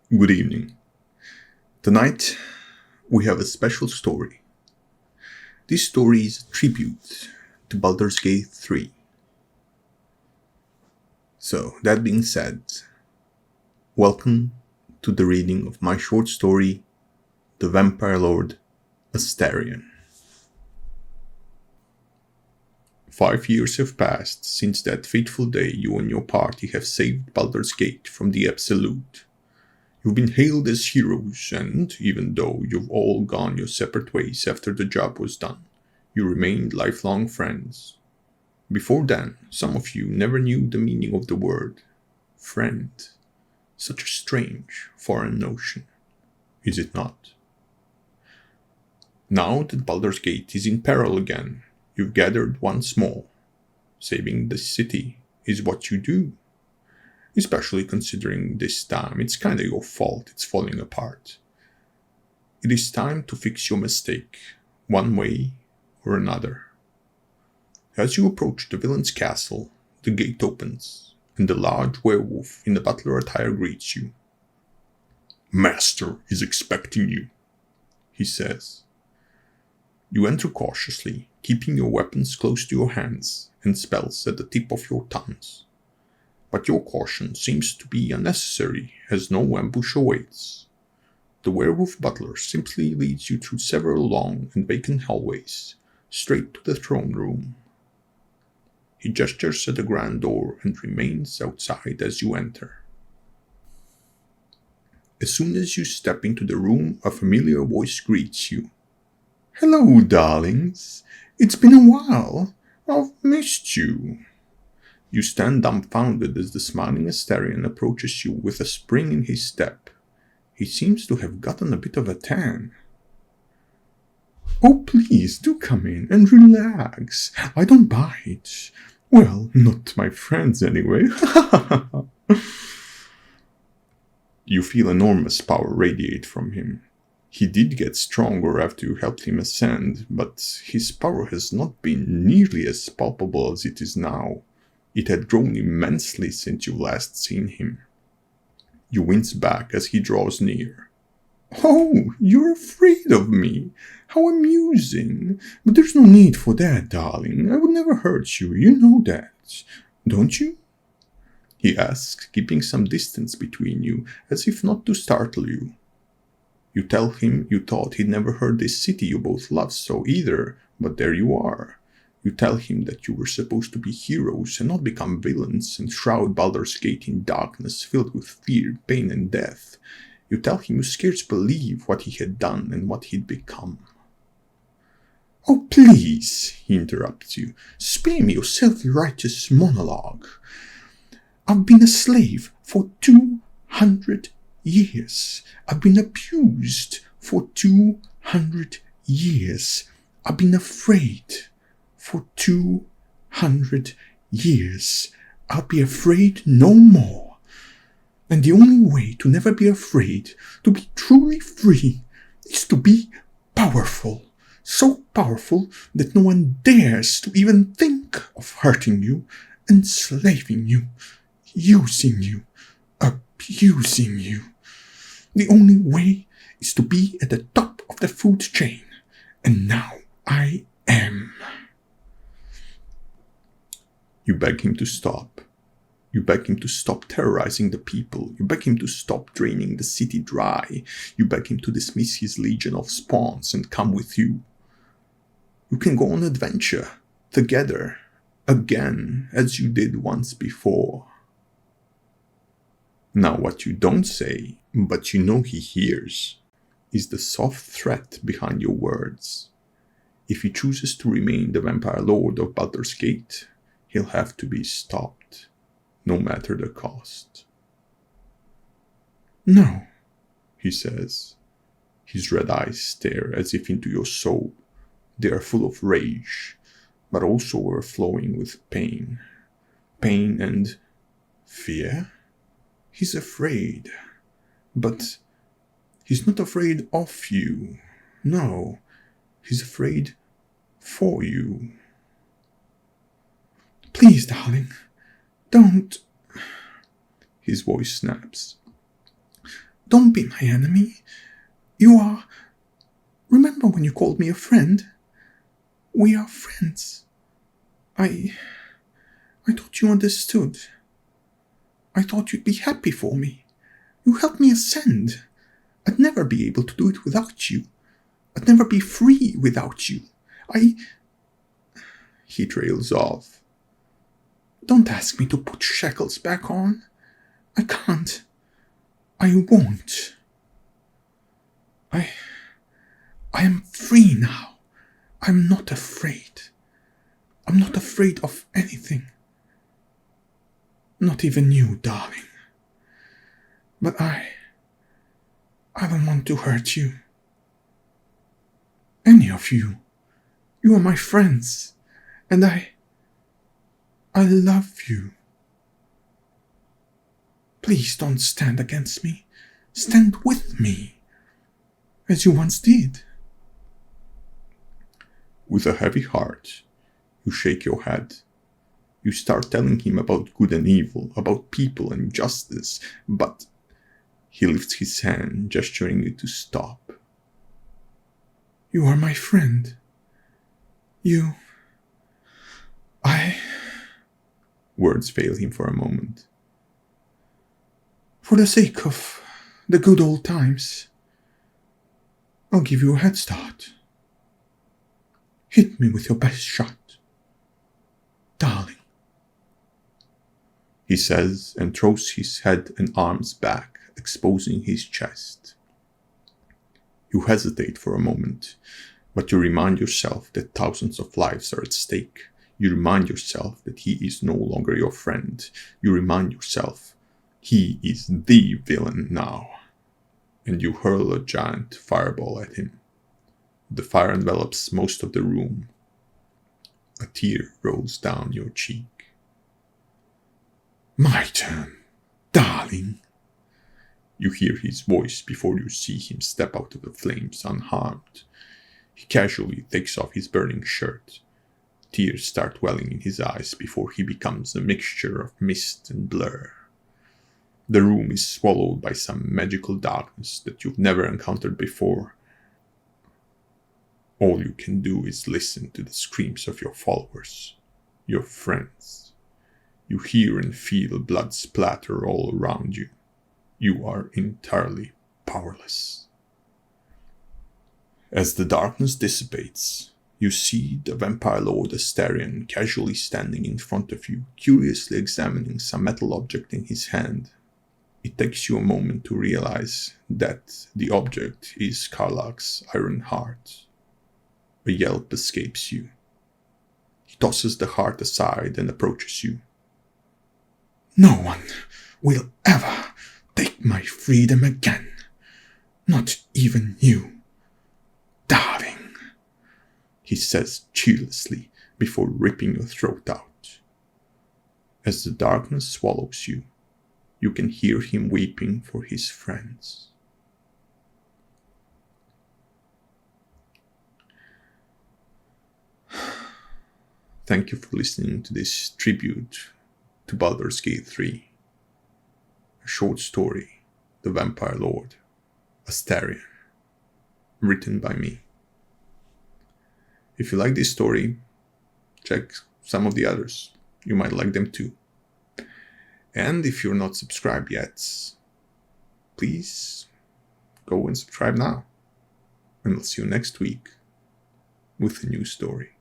Good evening. Tonight, we have a special story. This story is a tribute to Baldur's Gate 3. So, that being said, welcome to the reading of my short story, The Vampire Lord Astarion. 5 years have passed since that fateful day you and your party have saved Baldur's Gate from the Absolute. You've been hailed as heroes, and even though you've all gone your separate ways after the job was done, you remained lifelong friends. Before then, some of you never knew the meaning of the word friend. Such a strange, foreign notion, is it not? Now that Baldur's Gate is in peril again, you've gathered once more. Saving the city is what you do. Especially considering this time it's kinda your fault it's falling apart. It is time to fix your mistake, one way or another. As you approach the villain's castle, the gate opens, and the large werewolf in the butler attire greets you. "Master is expecting you," he says. You enter cautiously, keeping your weapons close to your hands and spells at the tip of your tongues. But your caution seems to be unnecessary, as no ambush awaits. The werewolf butler simply leads you through several long and vacant hallways, straight to the throne room. He gestures at the grand door and remains outside as you enter. As soon as you step into the room, a familiar voice greets you. "Hello, darlings. It's been a while. I've missed you." You stand dumbfounded as the smiling Astarion approaches you with a spring in his step. He seems to have gotten a bit of a tan. "Oh, please do come in and relax. I don't bite. Well, not my friends anyway." You feel enormous power radiate from him. He did get stronger after you helped him ascend, but his power has not been nearly as palpable as it is now. It had grown immensely since you last seen him. You wince back as he draws near. "Oh, you're afraid of me. How amusing. But there's no need for that, darling. I would never hurt you. You know that, don't you?" he asks, keeping some distance between you, as if not to startle you. You tell him you thought he'd never heard this city you both love so either, but there you are. You tell him that you were supposed to be heroes and not become villains and shroud Baldur's Gate in darkness filled with fear, pain, and death. You tell him you scarce believe what he had done and what he'd become. "Oh, please," he interrupts you, "spare me your self-righteous monologue. I've been a slave for 200 years. I've been abused for 200 years. I've been afraid for 200 years. I'll be afraid no more. And the only way to never be afraid, to be truly free, is to be powerful. So powerful that no one dares to even think of hurting you, enslaving you, using you, abusing you. The only way is to be at the top of the food chain. And now I am." You beg him to stop. You beg him to stop terrorizing the people. You beg him to stop draining the city dry. You beg him to dismiss his legion of spawns and come with you. You can go on adventure, together, again, as you did once before. Now what you don't say, but you know he hears, is the soft threat behind your words. If he chooses to remain the Vampire Lord of Baldur's Gate, he'll have to be stopped, no matter the cost. "No," he says. His red eyes stare as if into your soul. They are full of rage, but also overflowing with pain. Pain and fear? He's afraid. But he's not afraid of you. No, he's afraid for you. "Please, darling, don't." His voice snaps. Don't be my enemy. You are... Remember when you called me a friend? We are friends. I thought you understood. I thought you'd be happy for me. You helped me ascend. I'd never be able to do it without you. I'd never be free without you. He trails off. Don't ask me to put shackles back on. I can't. I won't. I am free now. I'm not afraid. I'm not afraid of anything. Not even you, darling. But I don't want to hurt you. Any of you. You are my friends. And I love you. Please don't stand against me. Stand with me, as you once did. With a heavy heart, you shake your head. You start telling him about good and evil, about people and justice, but he lifts his hand, gesturing you to stop. You are my friend. Words fail him for a moment. For the sake of the good old times, I'll give you a head start. Hit me with your best shot, darling. He says and throws his head and arms back, exposing his chest. You hesitate for a moment, but you remind yourself that thousands of lives are at stake. You remind yourself that he is no longer your friend. You remind yourself he is the villain now. And you hurl a giant fireball at him. The fire envelops most of the room. A tear rolls down your cheek. My turn, darling. You hear his voice before you see him step out of the flames unharmed. He casually takes off his burning shirt. Tears start welling in his eyes before he becomes a mixture of mist and blur. The room is swallowed by some magical darkness that you've never encountered before. All you can do is listen to the screams of your followers, your friends. You hear and feel blood splatter all around you. You are entirely powerless. As the darkness dissipates, you see the Vampire Lord Astarion casually standing in front of you, curiously examining some metal object in his hand. It takes you a moment to realize that the object is Karlach's iron heart. A yelp escapes you. He tosses the heart aside and approaches you. No one will ever take my freedom again. Not even you, darling, he says cheerlessly before ripping your throat out. As the darkness swallows you, you can hear him weeping for his friends. Thank you for listening to this tribute to Baldur's Gate 3. A short story, The Vampire Lord Astarion, written by me. If you like this story, check some of the others. You might like them too. And if you're not subscribed yet, please go and subscribe now. And I'll see you next week with a new story.